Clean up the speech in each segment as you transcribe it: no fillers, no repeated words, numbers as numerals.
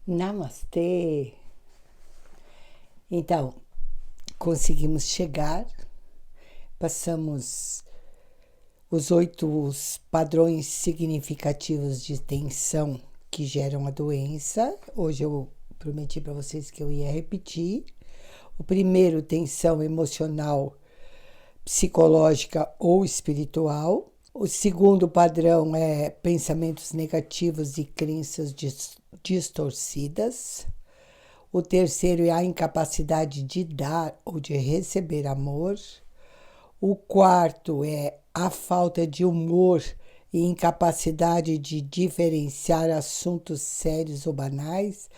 Namastê! Então, conseguimos chegar, passamos os 8 padrões significativos de tensão que geram a doença. Hoje eu prometi para vocês que eu ia repetir. O primeiro, tensão emocional, psicológica ou espiritual. O segundo padrão é pensamentos negativos e crenças distorcidas. O terceiro é a incapacidade de dar ou de receber amor. O quarto é a falta de humor e incapacidade de diferenciar assuntos sérios ou banais.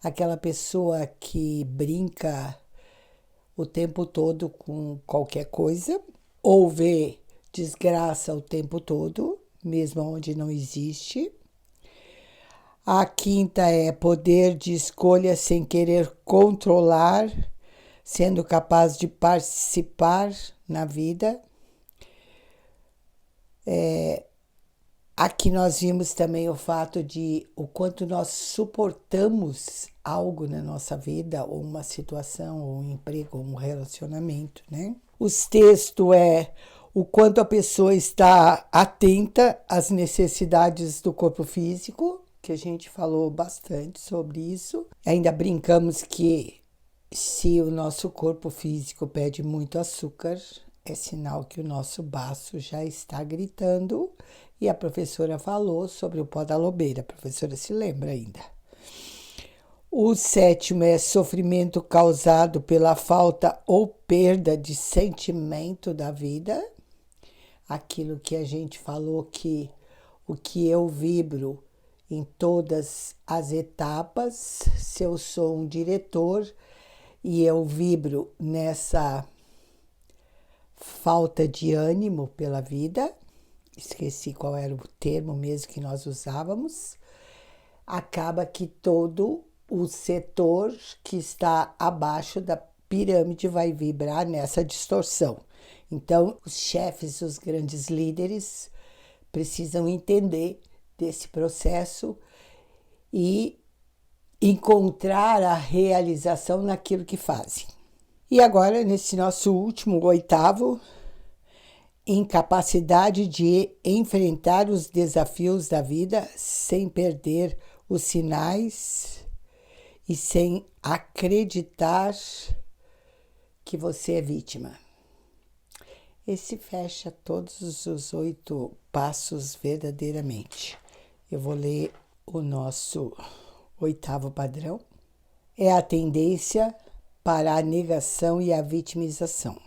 Aquela pessoa que brinca o tempo todo com qualquer coisa ou vê desgraça o tempo todo, mesmo onde não existe. A quinta é poder de escolha sem querer controlar, sendo capaz de participar na vida. Aqui nós vimos também o fato de o quanto nós suportamos algo na nossa vida, ou uma situação, ou um emprego, ou um relacionamento, né? O sexto é o quanto a pessoa está atenta às necessidades do corpo físico, que a gente falou bastante sobre isso. Ainda brincamos que se o nosso corpo físico pede muito açúcar, é sinal que o nosso baço já está gritando. E a professora falou sobre o pó da lobeira. A professora se lembra ainda. O sétimo é sofrimento causado pela falta ou perda de sentimento da vida. Aquilo que a gente falou que o que eu vibro em todas as etapas, se eu sou um diretor e eu vibro nessa falta de ânimo pela vida, esqueci qual era o termo mesmo que nós usávamos, acaba que todo o setor que está abaixo da pirâmide vai vibrar nessa distorção. Então, os chefes, os grandes líderes, precisam entender desse processo e encontrar a realização naquilo que fazem. E agora, nesse nosso último, oitavo, incapacidade de enfrentar os desafios da vida sem perder os sinais e sem acreditar que você é vítima. Esse fecha todos os 8 passos verdadeiramente. Eu vou ler o nosso 8º padrão. É a tendência para a negação e a vitimização.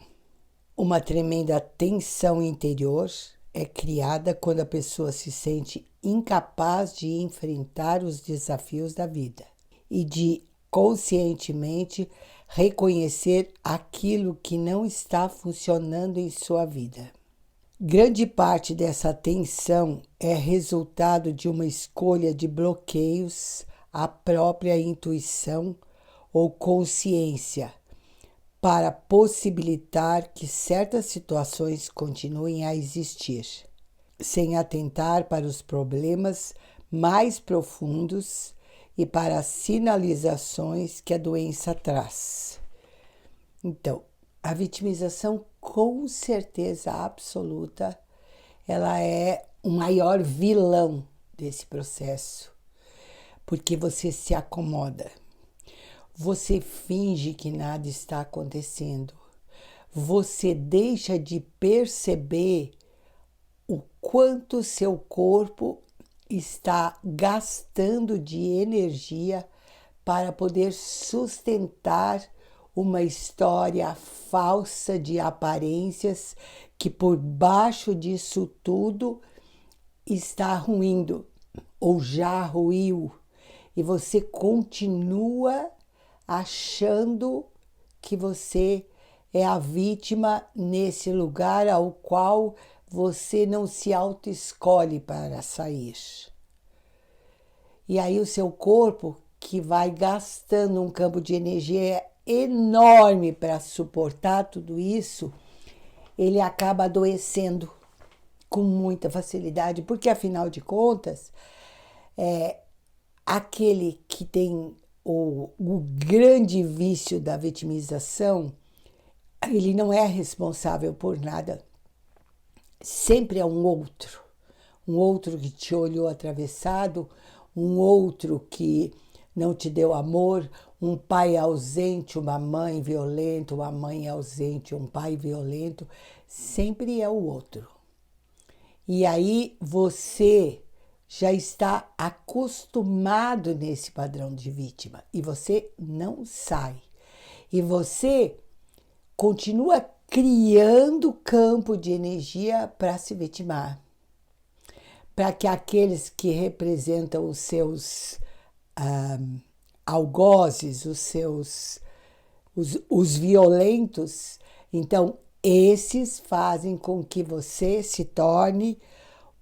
Uma tremenda tensão interior é criada quando a pessoa se sente incapaz de enfrentar os desafios da vida e de conscientemente reconhecer aquilo que não está funcionando em sua vida. Grande parte dessa tensão é resultado de uma escolha de bloqueios à própria intuição ou consciência para possibilitar que certas situações continuem a existir, sem atentar para os problemas mais profundos e para as sinalizações que a doença traz. Então, a vitimização, com certeza absoluta, ela é o maior vilão desse processo, porque você se acomoda. Você finge que nada está acontecendo. Você deixa de perceber o quanto seu corpo está gastando de energia para poder sustentar uma história falsa de aparências que por baixo disso tudo está ruindo ou já ruiu. E você continua achando que você é a vítima nesse lugar ao qual você não se autoescolhe para sair. E aí o seu corpo, que vai gastando um campo de energia enorme para suportar tudo isso, ele acaba adoecendo com muita facilidade, porque afinal de contas, aquele que tem o grande vício da vitimização, ele não é responsável por nada. Sempre é um outro que te olhou atravessado, um outro que não te deu amor, um pai ausente, uma mãe violenta, uma mãe ausente, um pai violento, sempre é o outro. E aí você já está acostumado nesse padrão de vítima e você não sai. E você continua criando campo de energia para se vitimar. Para que aqueles que representam os seus algozes, os violentos, então esses fazem com que você se torne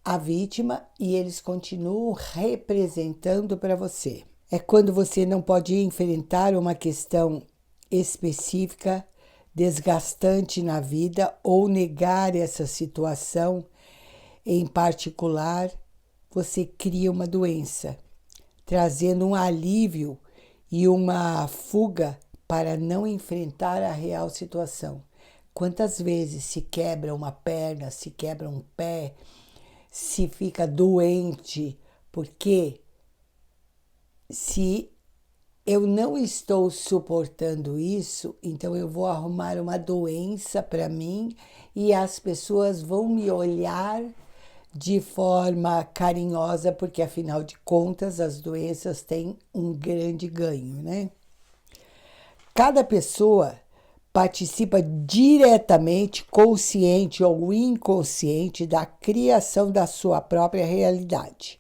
a vítima e eles continuam representando para você. É quando você não pode enfrentar uma questão específica, desgastante na vida ou negar essa situação em particular, você cria uma doença, trazendo um alívio e uma fuga para não enfrentar a real situação. Quantas vezes se quebra uma perna, se quebra um pé, se fica doente, porque se eu não estou suportando isso, então eu vou arrumar uma doença para mim e as pessoas vão me olhar de forma carinhosa, porque afinal de contas as doenças têm um grande ganho, né? Cada pessoa participa diretamente, consciente ou inconsciente, da criação da sua própria realidade,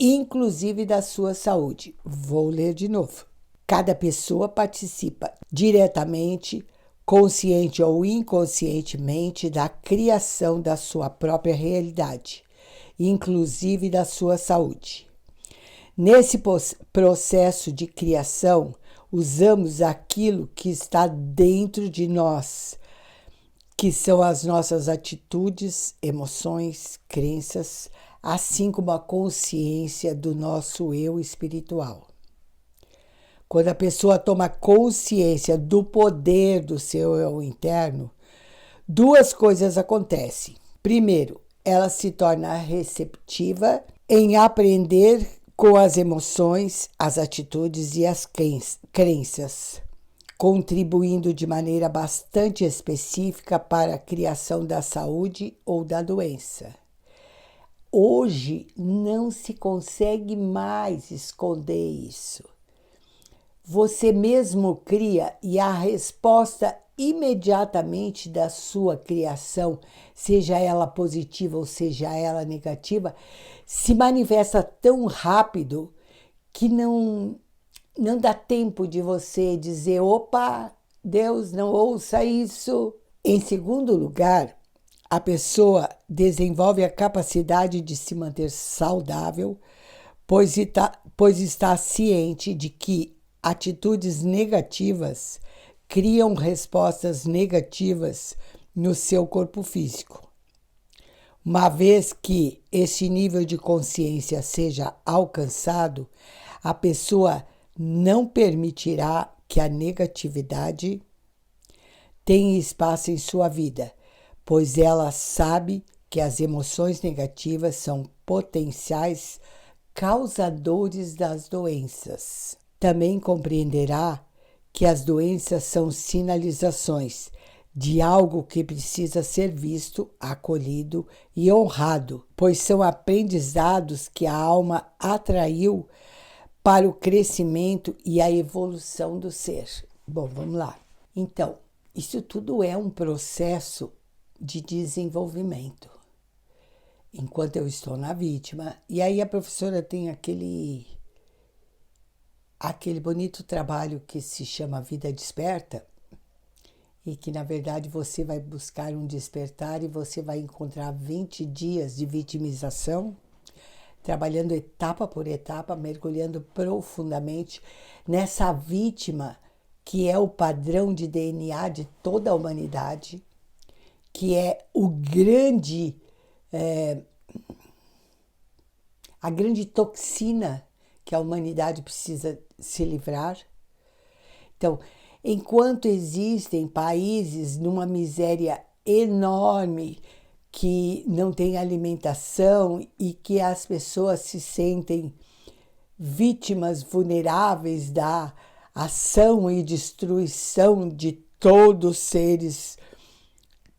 inclusive da sua saúde. Vou ler de novo. Cada pessoa participa diretamente, consciente ou inconscientemente, da criação da sua própria realidade, inclusive da sua saúde. Nesse processo de criação, usamos aquilo que está dentro de nós, que são as nossas atitudes, emoções, crenças, assim como a consciência do nosso eu espiritual. Quando a pessoa toma consciência do poder do seu eu interno, duas coisas acontecem. Primeiro, ela se torna receptiva em aprender com as emoções, as atitudes e as crenças, contribuindo de maneira bastante específica para a criação da saúde ou da doença. Hoje não se consegue mais esconder isso. Você mesmo cria e a resposta imediatamente da sua criação, seja ela positiva ou seja ela negativa, se manifesta tão rápido que não dá tempo de você dizer, opa, Deus, não ouça isso. Em segundo lugar, a pessoa desenvolve a capacidade de se manter saudável, pois está ciente de que atitudes negativas criam respostas negativas no seu corpo físico. Uma vez que esse nível de consciência seja alcançado, a pessoa não permitirá que a negatividade tenha espaço em sua vida, pois ela sabe que as emoções negativas são potenciais causadores das doenças. Também compreenderá que as doenças são sinalizações de algo que precisa ser visto, acolhido e honrado, pois são aprendizados que a alma atraiu para o crescimento e a evolução do ser. Bom, vamos lá. Então, isso tudo é um processo de desenvolvimento. Enquanto eu estou na vítima, e aí a professora tem aquele bonito trabalho que se chama Vida Desperta, e que, na verdade, você vai buscar um despertar e você vai encontrar 20 dias de vitimização, trabalhando etapa por etapa, mergulhando profundamente nessa vítima que é o padrão de DNA de toda a humanidade, que é a grande toxina que que a humanidade precisa se livrar. Então, enquanto existem países numa miséria enorme, que não tem alimentação e que as pessoas se sentem vítimas vulneráveis da ação e destruição de todos os seres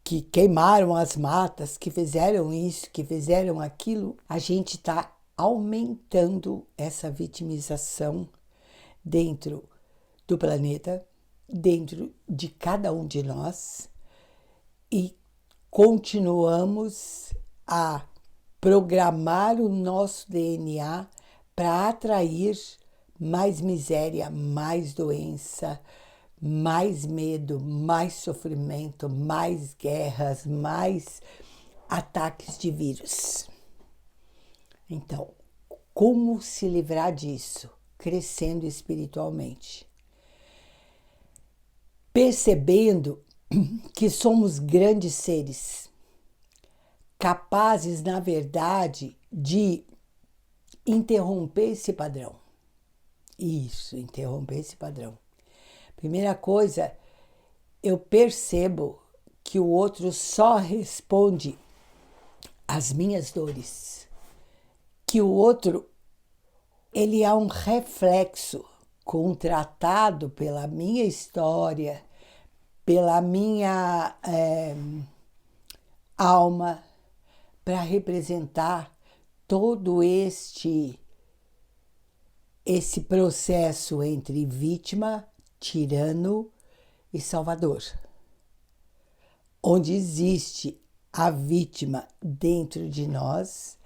que queimaram as matas, que fizeram isso, que fizeram aquilo, a gente está aumentando essa vitimização dentro do planeta, dentro de cada um de nós, e continuamos a programar o nosso DNA para atrair mais miséria, mais doença, mais medo, mais sofrimento, mais guerras, mais ataques de vírus. Então, como se livrar disso? Crescendo espiritualmente. Percebendo que somos grandes seres, capazes, na verdade, de interromper esse padrão. Isso, interromper esse padrão. Primeira coisa, eu percebo que o outro só responde às minhas dores. Que o outro, ele é um reflexo contratado pela minha história, pela minha alma, para representar todo esse processo entre vítima, tirano e salvador. Onde existe a vítima dentro de nós,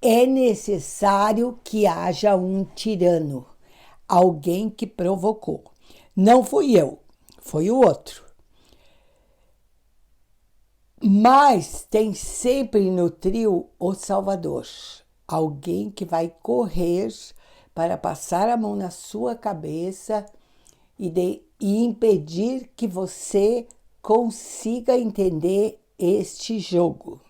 é necessário que haja um tirano, alguém que provocou. Não fui eu, foi o outro. Mas tem sempre no trio o salvador, alguém que vai correr para passar a mão na sua cabeça e impedir que você consiga entender este jogo.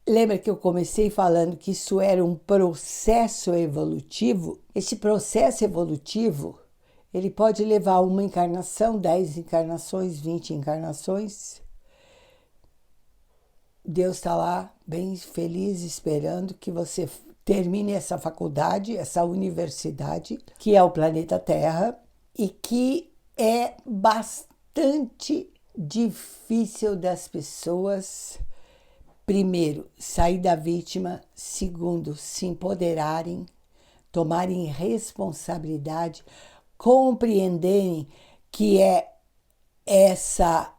Lembra que eu comecei falando que isso era um processo evolutivo? Esse processo evolutivo, ele pode levar uma encarnação, 10 encarnações, 20 encarnações. Deus está lá, bem feliz, esperando que você termine essa faculdade, essa universidade, que é o planeta Terra, e que é bastante difícil das pessoas, primeiro, sair da vítima, segundo, se empoderarem, tomarem responsabilidade, compreenderem que é essa...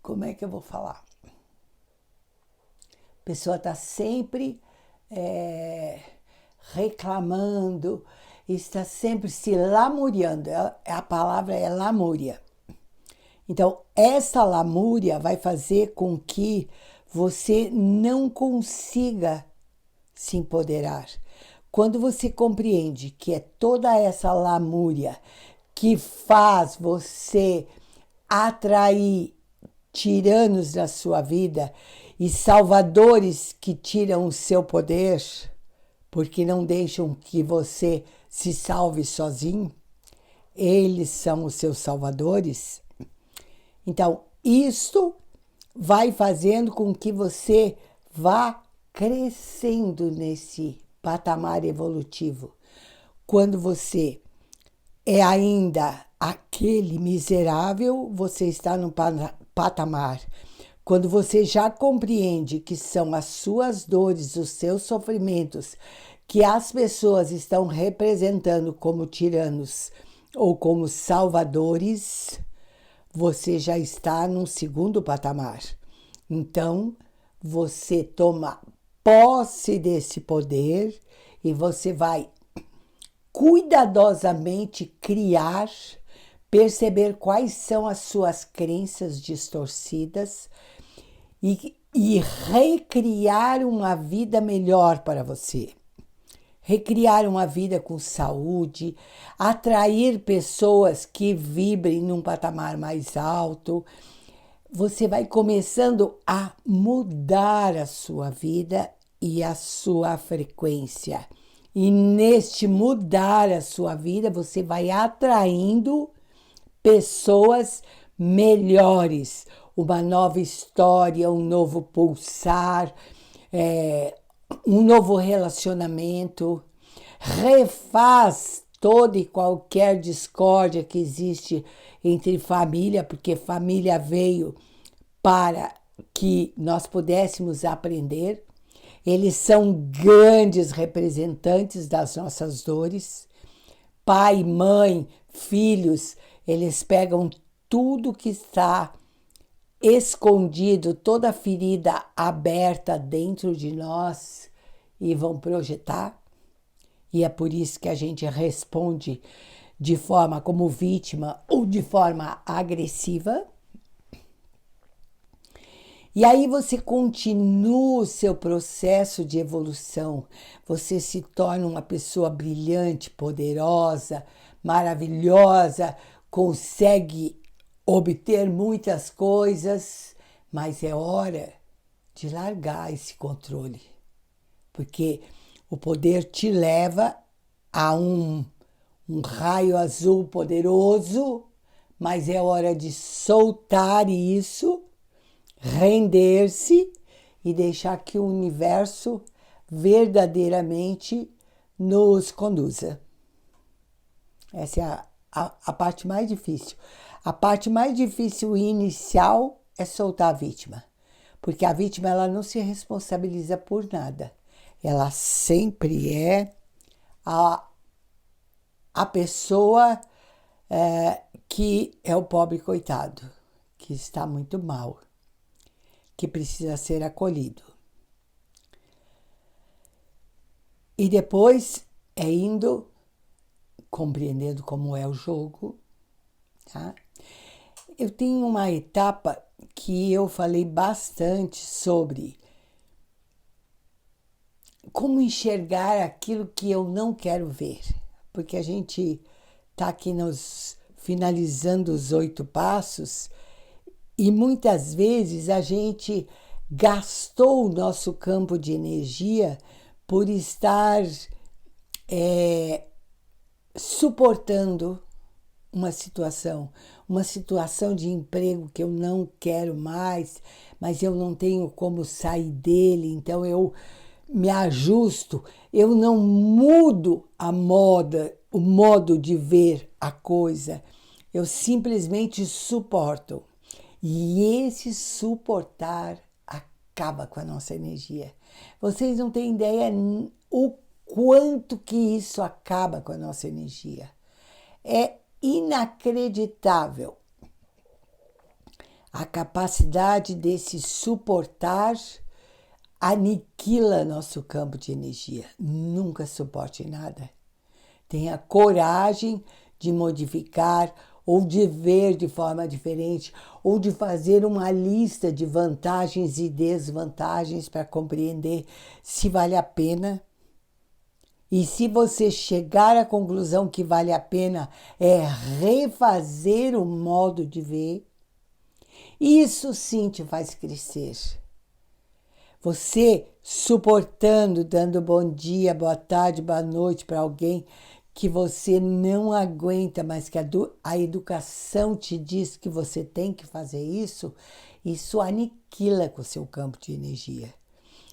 Como é que eu vou falar? A pessoa está sempre reclamando, está sempre se lamuriando. A palavra é lamúria. Então, essa lamúria vai fazer com que você não consiga se empoderar. Quando você compreende que é toda essa lamúria que faz você atrair tiranos na sua vida e salvadores que tiram o seu poder, porque não deixam que você se salve sozinho, eles são os seus salvadores. Então, isto vai fazendo com que você vá crescendo nesse patamar evolutivo. Quando você é ainda aquele miserável, você está no patamar. Quando você já compreende que são as suas dores, os seus sofrimentos, que as pessoas estão representando como tiranos ou como salvadores, você já está num segundo patamar. Então, você toma posse desse poder e você vai cuidadosamente criar, perceber quais são as suas crenças distorcidas e recriar uma vida melhor para você. Recriar uma vida com saúde, atrair pessoas que vibrem num patamar mais alto. Você vai começando a mudar a sua vida e a sua frequência. E neste mudar a sua vida, você vai atraindo pessoas melhores, uma nova história, um novo pulsar, um novo relacionamento. Refaz toda e qualquer discórdia que existe entre família, porque família veio para que nós pudéssemos aprender. Eles são grandes representantes das nossas dores. Pai, mãe, filhos, eles pegam tudo que está escondido, toda ferida aberta dentro de nós e vão projetar. E é por isso que a gente responde de forma como vítima ou de forma agressiva. E aí você continua o seu processo de evolução. Você se torna uma pessoa brilhante, poderosa, maravilhosa, consegue obter muitas coisas, mas é hora de largar esse controle. Porque o poder te leva a um raio azul poderoso, mas é hora de soltar isso, render-se e deixar que o universo verdadeiramente nos conduza. Essa é a parte mais difícil. A parte mais difícil e inicial é soltar a vítima, porque a vítima ela não se responsabiliza por nada. Ela sempre é a pessoa que é o pobre coitado, que está muito mal, que precisa ser acolhido. E depois é indo, compreendendo como é o jogo. Tá? Eu tenho uma etapa que eu falei bastante sobre como enxergar aquilo que eu não quero ver. Porque a gente está aqui finalizando os 8 passos e muitas vezes a gente gastou o nosso campo de energia por estar suportando uma situação de emprego que eu não quero mais, mas eu não tenho como sair dele, então eu me ajusto, eu não mudo o modo de ver a coisa, eu simplesmente suporto. E esse suportar acaba com a nossa energia. Vocês não têm ideia o quanto que isso acaba com a nossa energia. É inacreditável a capacidade desse suportar aniquila nosso campo de energia. Nunca suporte nada. Tenha coragem de modificar ou de ver de forma diferente ou de fazer uma lista de vantagens e desvantagens para compreender se vale a pena. E se você chegar à conclusão que vale a pena é refazer o modo de ver, isso sim te faz crescer. Você suportando, dando bom dia, boa tarde, boa noite para alguém que você não aguenta, mas que a educação te diz que você tem que fazer isso, isso aniquila com o seu campo de energia.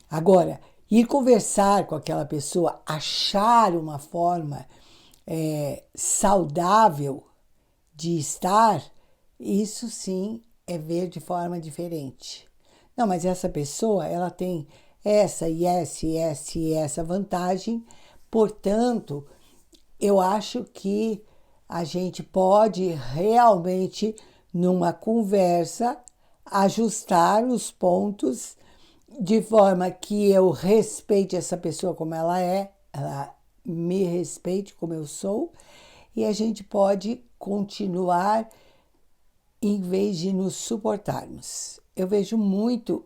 Agora, ir conversar com aquela pessoa, achar uma forma saudável de estar, isso sim é ver de forma diferente. Não, mas essa pessoa, ela tem essa e essa vantagem, portanto, eu acho que a gente pode realmente, numa conversa, ajustar os pontos de forma que eu respeite essa pessoa como ela me respeite como eu sou, e a gente pode continuar em vez de nos suportarmos. Eu vejo muito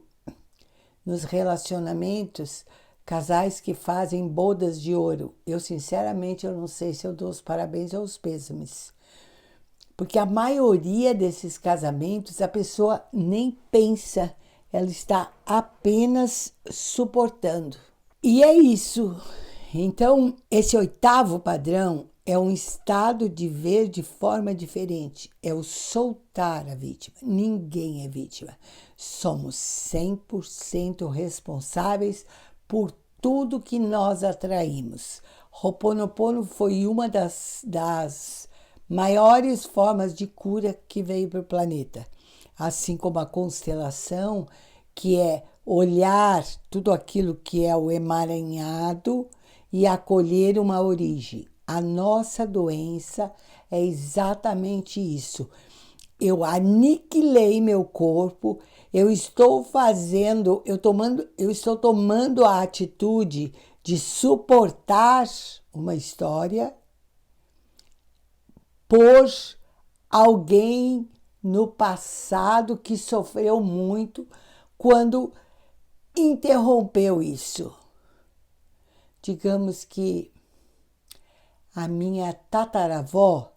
nos relacionamentos casais que fazem bodas de ouro. Eu, sinceramente, eu não sei se eu dou os parabéns ou os pêsames. Porque a maioria desses casamentos, a pessoa nem pensa ela está apenas suportando. E é isso. Então, esse oitavo padrão é um estado de ver de forma diferente. É o soltar a vítima. Ninguém é vítima. Somos 100% responsáveis por tudo que nós atraímos. Ho'oponopono foi uma das maiores formas de cura que veio para o planeta. Assim como a constelação, que é olhar tudo aquilo que é o emaranhado e acolher uma origem. A nossa doença é exatamente isso. Eu aniquilei meu corpo, eu estou tomando a atitude de suportar uma história por alguém no passado que sofreu muito quando interrompeu isso. Digamos que a minha tataravó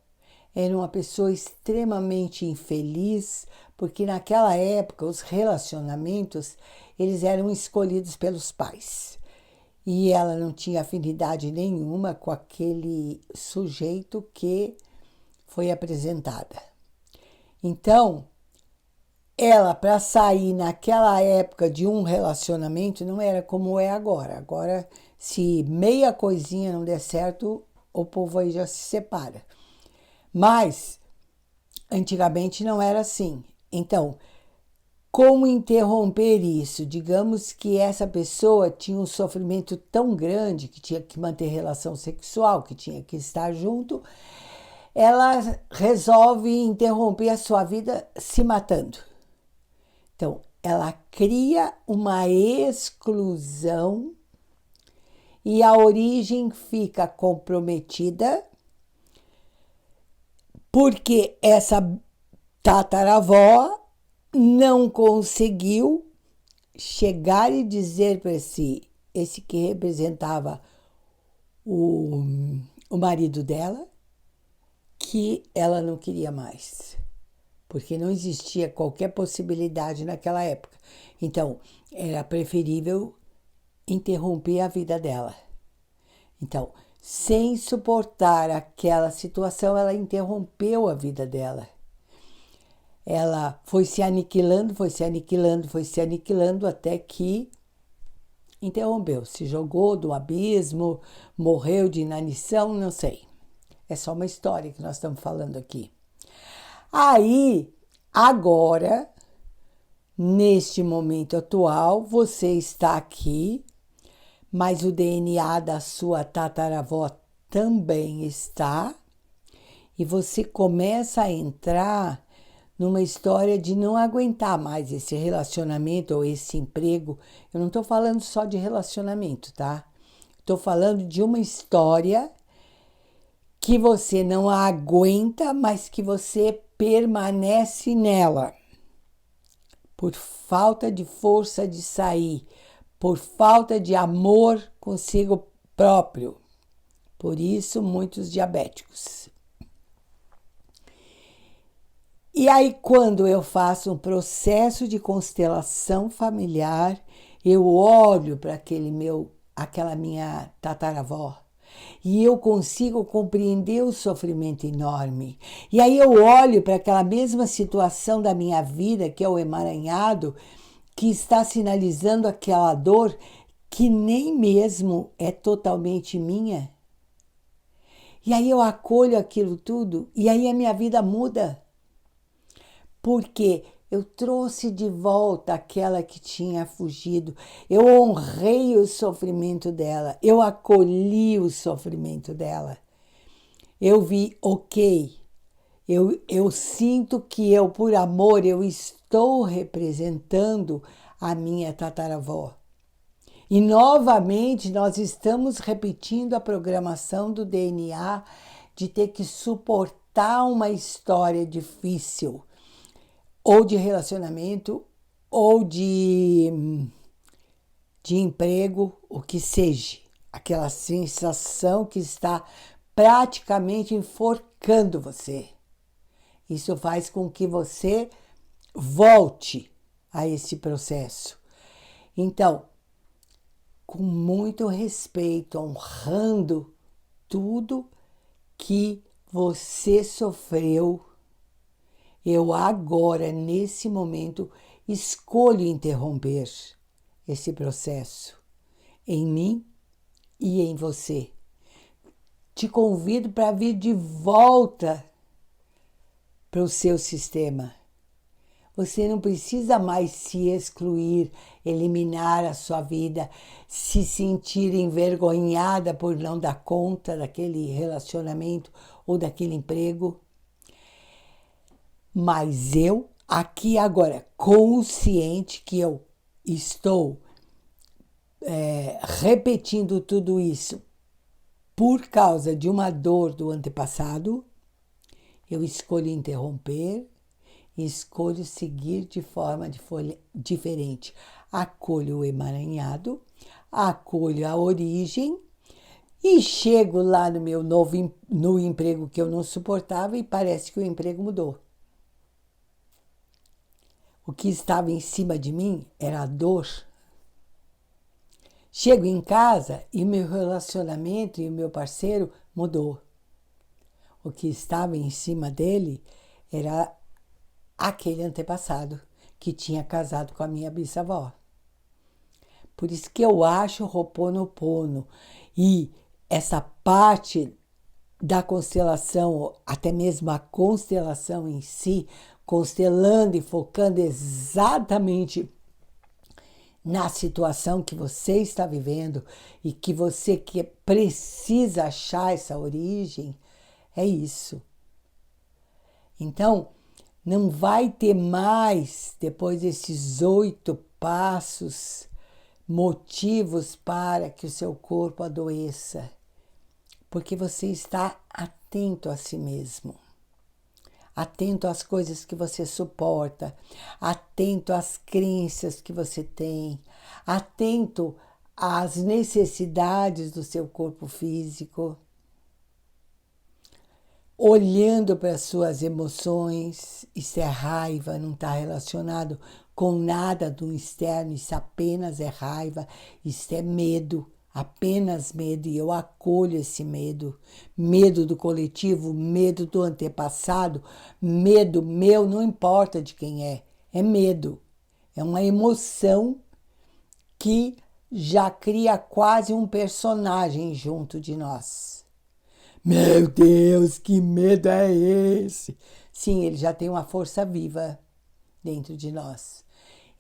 era uma pessoa extremamente infeliz, porque naquela época os relacionamentos eles eram escolhidos pelos pais. E ela não tinha afinidade nenhuma com aquele sujeito que foi apresentada. Então, ela, para sair naquela época de um relacionamento, não era como é agora. Agora, se meia coisinha não der certo, o povo aí já se separa. Mas, antigamente não era assim. Então, como interromper isso? Digamos que essa pessoa tinha um sofrimento tão grande que tinha que manter relação sexual, que tinha que estar junto, ela resolve interromper a sua vida se matando. Então, ela cria uma exclusão e a origem fica comprometida porque essa tataravó não conseguiu chegar e dizer para esse que representava o marido dela, que ela não queria mais. Porque não existia qualquer possibilidade naquela época. Então, era preferível interromper a vida dela. Então, sem suportar aquela situação, ela interrompeu a vida dela. Ela foi se aniquilando, até que interrompeu. Se jogou do abismo, morreu de inanição, não sei. É só uma história que nós estamos falando aqui. Aí, agora, neste momento atual, você está aqui, mas o DNA da sua tataravó também está, e você começa a entrar numa história de não aguentar mais esse relacionamento ou esse emprego. Eu não estou falando só de relacionamento, tá? Estou falando de uma história que você não aguenta, mas que você permanece nela. Por falta de força de sair, por falta de amor consigo próprio. Por isso, muitos diabéticos. E aí, quando eu faço um processo de constelação familiar, eu olho para aquela minha tataravó e eu consigo compreender o sofrimento enorme. E aí eu olho para aquela mesma situação da minha vida, que é o emaranhado, que está sinalizando aquela dor que nem mesmo é totalmente minha. E aí eu acolho aquilo tudo e aí a minha vida muda. Porque eu trouxe de volta aquela que tinha fugido. Eu honrei o sofrimento dela. Eu acolhi o sofrimento dela. Eu vi, ok, eu sinto que por amor, eu estou representando a minha tataravó. E novamente nós estamos repetindo a programação do DNA de ter que suportar uma história difícil, ou de relacionamento, ou de emprego, o que seja. Aquela sensação que está praticamente enforcando você. Isso faz com que você volte a esse processo. Então, com muito respeito, honrando tudo que você sofreu, eu agora, nesse momento, escolho interromper esse processo em mim e em você. Te convido para vir de volta para o seu sistema. Você não precisa mais se excluir, eliminar a sua vida, se sentir envergonhada por não dar conta daquele relacionamento ou daquele emprego. Mas eu, aqui agora, consciente que eu estou repetindo tudo isso por causa de uma dor do antepassado, eu escolho interromper e escolho seguir de forma diferente. Acolho o emaranhado, acolho a origem e chego lá no meu no emprego que eu não suportava e parece que o emprego mudou. O que estava em cima de mim era a dor. Chego em casa e meu relacionamento e o meu parceiro mudou. O que estava em cima dele era aquele antepassado que tinha casado com a minha bisavó. Por isso que eu acho o Ho'oponopono e essa parte da constelação, até mesmo a constelação em si, constelando e focando exatamente na situação que você está vivendo e que você que precisa achar essa origem, é isso. Então, não vai ter mais, depois desses 8 passos, motivos para que o seu corpo adoeça, porque você está atento a si mesmo. Atento às coisas que você suporta, atento às crenças que você tem, atento às necessidades do seu corpo físico, olhando para as suas emoções. Isso é raiva, não está relacionado com nada do externo, isso apenas é raiva, isso é medo. Apenas medo, e eu acolho esse medo. Medo do coletivo, medo do antepassado, medo meu, não importa de quem é medo. É uma emoção que já cria quase um personagem junto de nós. Meu Deus, que medo é esse? Sim, ele já tem uma força viva dentro de nós.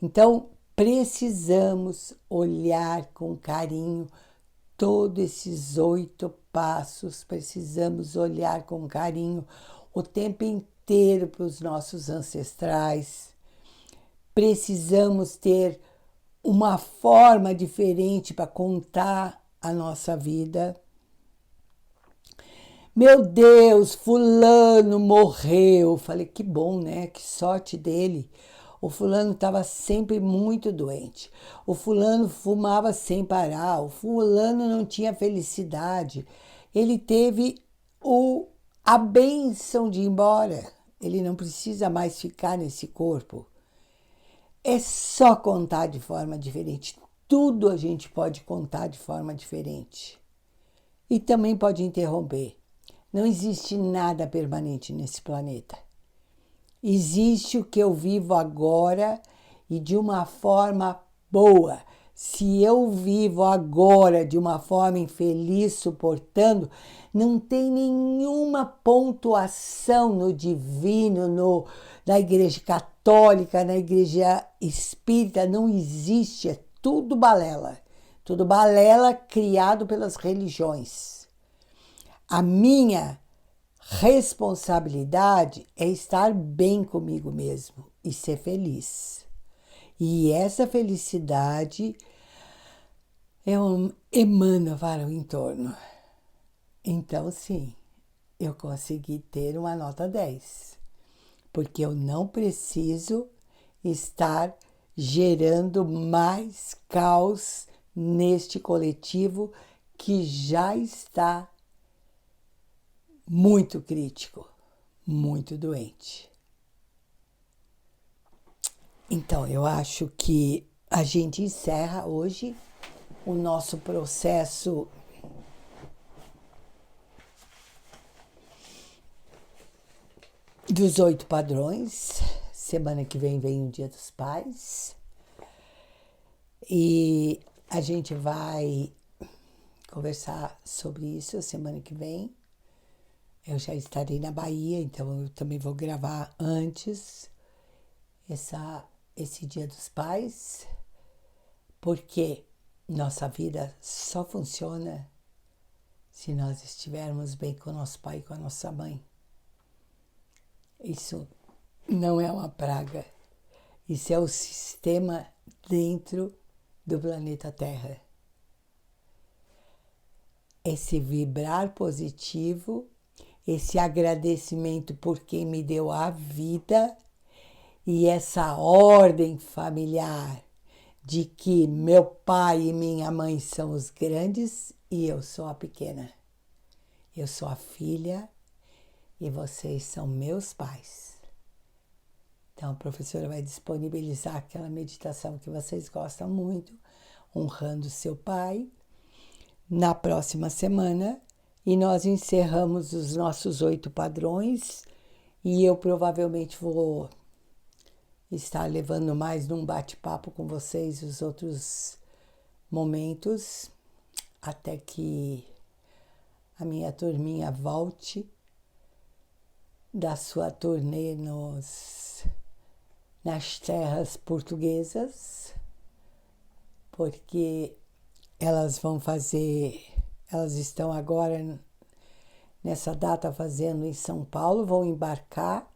Então, precisamos olhar com carinho todos esses 8 passos, precisamos olhar com carinho o tempo inteiro para os nossos ancestrais. Precisamos ter uma forma diferente para contar a nossa vida. Meu Deus, fulano morreu. Falei, que bom, né? Que sorte dele. O fulano estava sempre muito doente. O fulano fumava sem parar. O fulano não tinha felicidade. Ele teve a bênção de ir embora. Ele não precisa mais ficar nesse corpo. É só contar de forma diferente. Tudo a gente pode contar de forma diferente. E também pode interromper. Não existe nada permanente nesse planeta. Existe o que eu vivo agora e de uma forma boa. Se eu vivo agora de uma forma infeliz, suportando, não tem nenhuma pontuação no divino, na igreja católica, na igreja espírita, não existe, é tudo balela. Tudo balela criado pelas religiões. A minha responsabilidade é estar bem comigo mesmo e ser feliz. E essa felicidade emana para o entorno. Então, sim, eu consegui ter uma nota 10, porque eu não preciso estar gerando mais caos neste coletivo que já está muito crítico, muito doente. Então, eu acho que a gente encerra hoje o nosso processo dos 8 padrões. Semana que vem o Dia dos Pais. E a gente vai conversar sobre isso semana que vem. Eu já estarei na Bahia, então eu também vou gravar antes esse Dia dos Pais, porque nossa vida só funciona se nós estivermos bem com o nosso pai e com a nossa mãe. Isso não é uma praga. Isso é o sistema dentro do planeta Terra. Esse vibrar positivo, esse agradecimento por quem me deu a vida e essa ordem familiar de que meu pai e minha mãe são os grandes e eu sou a pequena. Eu sou a filha e vocês são meus pais. Então, a professora vai disponibilizar aquela meditação que vocês gostam muito, honrando seu pai, na próxima semana. E nós encerramos os nossos 8 padrões e eu provavelmente vou estar levando mais num bate-papo com vocês os outros momentos, até que a minha turminha volte da sua turnê nas terras portuguesas, porque elas estão agora nessa data fazendo em São Paulo, vão embarcar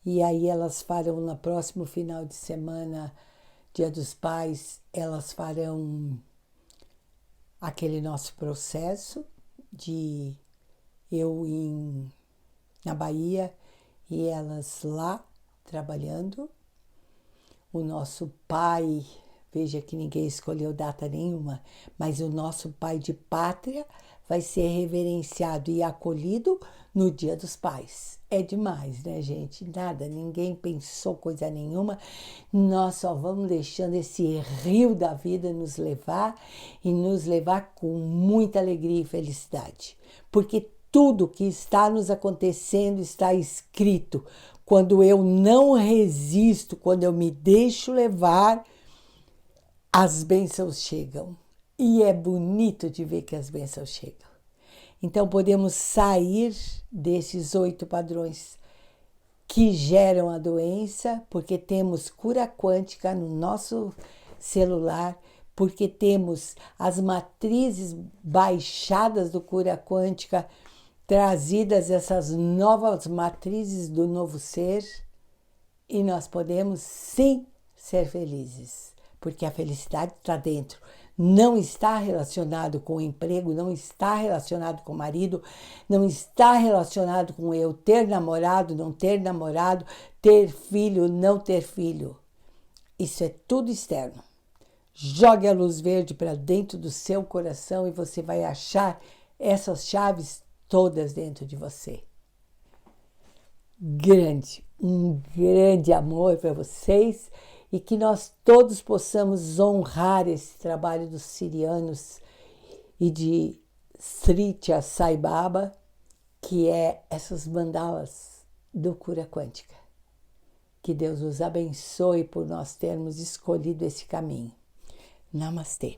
e aí elas farão no próximo final de semana, Dia dos Pais, elas farão aquele nosso processo de eu na Bahia e elas lá trabalhando. O nosso pai, veja que ninguém escolheu data nenhuma, mas o nosso pai de pátria vai ser reverenciado e acolhido no Dia dos Pais. É demais, né, gente? Nada, ninguém pensou coisa nenhuma. Nós só vamos deixando esse rio da vida nos levar e nos levar com muita alegria e felicidade. Porque tudo que está nos acontecendo está escrito. Quando eu não resisto, quando eu me deixo levar, as bênçãos chegam. E é bonito de ver que as bênçãos chegam. Então, podemos sair desses 8 padrões que geram a doença, porque temos cura quântica no nosso celular, porque temos as matrizes baixadas do cura quântica, trazidas essas novas matrizes do novo ser, e nós podemos sim ser felizes, porque a felicidade está dentro. Não está relacionado com o emprego, não está relacionado com o marido, não está relacionado com eu ter namorado, não ter namorado, ter filho, não ter filho. Isso é tudo externo. Jogue a luz verde para dentro do seu coração e você vai achar essas chaves todas dentro de você. Um grande amor para vocês e que nós todos possamos honrar esse trabalho dos sirianos e de Sri Sai Baba, que é essas mandalas do cura quântica. Que Deus nos abençoe por nós termos escolhido esse caminho. Namastê.